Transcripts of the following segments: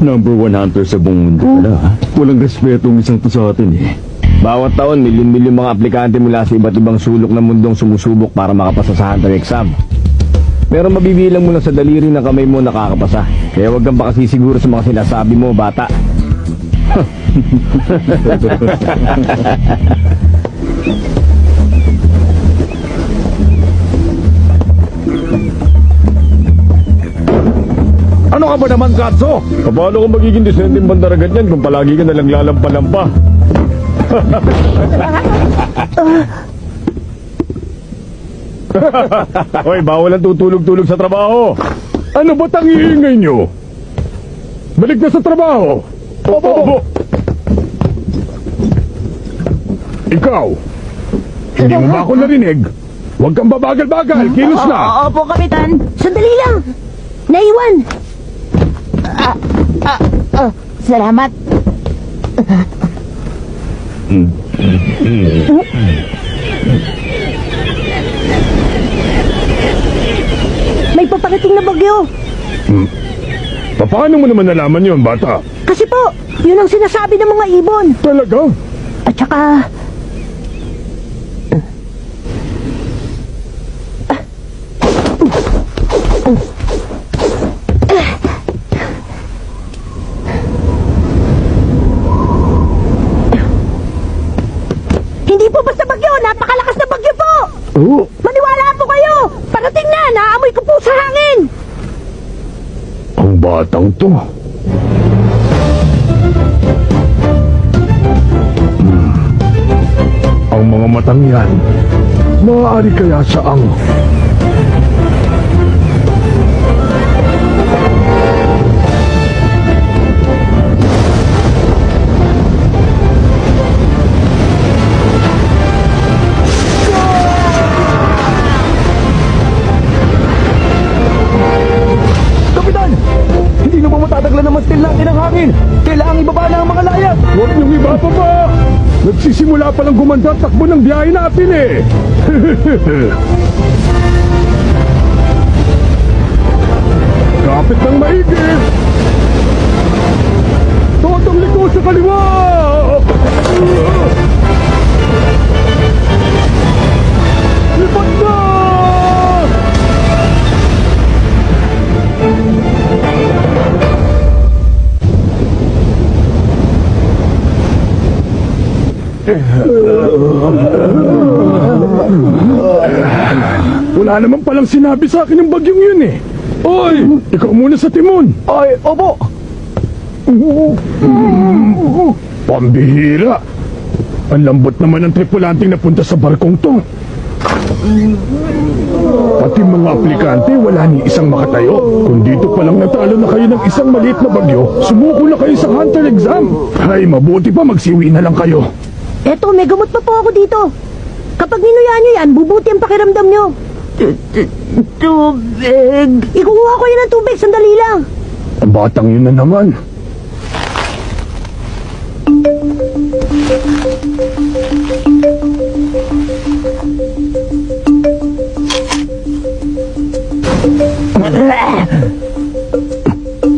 Number 1 hunter sa buong mundo pala. Walang respeto ang isang to sa atin eh. Bawat taon, milyon-milyon mga aplikante mula sa iba't ibang sulok ng mundong sumusubok para makapasa sa hunter exam. Pero mabibilang mo lang sa daliri ng kamay mo nakakapasa. Kaya huwag kang baka sisiguro sa mga sinasabi mo, bata. Ano ka ba naman, Katso? Paano kung magiging disenteng bandaragat yan kung palagi ka nalang lalampa-lampa? Hoy, bawal ang tutulog-tulog sa trabaho. Ano ba tangiingay nyo? Balik na sa trabaho. Opo. Ikaw, hindi mo ba ako narinig? Huwag kang babagal-bagal, kilos na. Opo, Kapitan. Sandali lang. Naiwan. Salamat. May paparating na bagyo. Paano mo naman nalaman yon, bata? Kasi po, yun ang sinasabi ng mga ibon. Talaga? At saka... Hindi po basta bagyo, napakalakas na bagyo po! Oo. Maniwala po kayo! Parating na, naamoy ko po sa hangin! Ang batang to. Ang mga matang yan, maaari kaya saang... Kapitan! Hindi na ba matataglan naman still natin ang hangin? Kailangang ibaba na ang mga layat! Huwag niyong ibaba pa! Nagsisimula pa lang gumanda at takbo ng biyahe natin eh! Kapit ng maigi! Totong liko sa kaliwa! Lipat na! Wala naman palang sinabi sa akin yung bagyong yun eh. Oy, ikaw muna sa timon. Ay, opo. Pambihira. Ang lambot naman ng tripulanting napunta sa barkong to. Pati mga aplikante, wala ni isang makatayo. Kung dito palang natalo na kayo ng isang maliit na bagyo, sumuko na kayo sa hunter exam. Ay, mabuti pa magsiwi na lang kayo. Eto, may gamot pa po ako dito. Kapag ninuya nyo yan, bubuti ang pakiramdam nyo. Tubig. Ikukuha ko yan ng tubig, sandali lang. Ang batang yun na naman.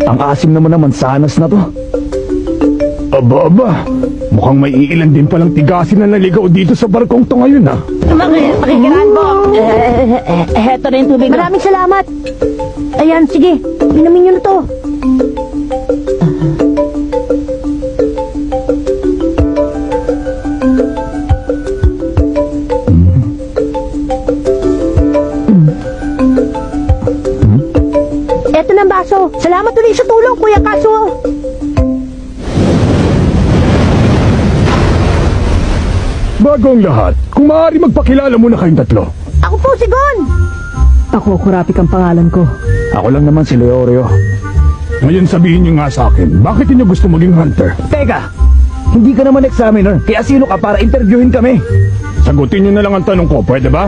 Ang asim naman sanas na to. Aba, mukhang may iilan din palang tigasin na naligaw dito sa barkong to ngayon ha. Pakikiraan po. Heto na yung tubig. Maraming salamat. Ayan, sige. Inumin nyo na to. Eto na ang baso. Salamat ulit sa tulong, Kuya Kaso. Bago ang lahat, kung maaari magpakilala muna kayong tatlo. Ako po si Gon. Ako, Kurapik ang pangalan ko. Ako lang naman si Leorio. Ngayon sabihin niyo nga sa akin, bakit niyo gusto maging hunter? Teka, hindi ka naman examiner, kaya sino ka para interviewin kami? Sagutin niyo na lang ang tanong ko, pwede ba?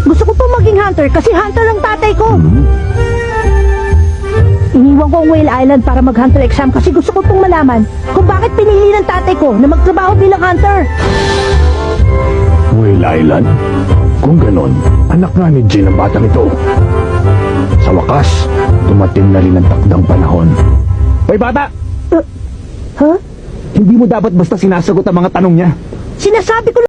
Gusto ko po maging hunter kasi hunter ang tatay ko. Iniwan ko ang Whale Island para mag-hunter exam kasi gusto ko pong malaman kung bakit pinili ng tatay ko na magtrabaho bilang hunter. Whale Island? Kung ganon, anak nga ni Jin ang batang ito. Sa wakas, dumating na rin ang takdang panahon. Hoy bata! Ha? Hindi mo dapat basta sinasagot ang mga tanong niya. Sinasabi ko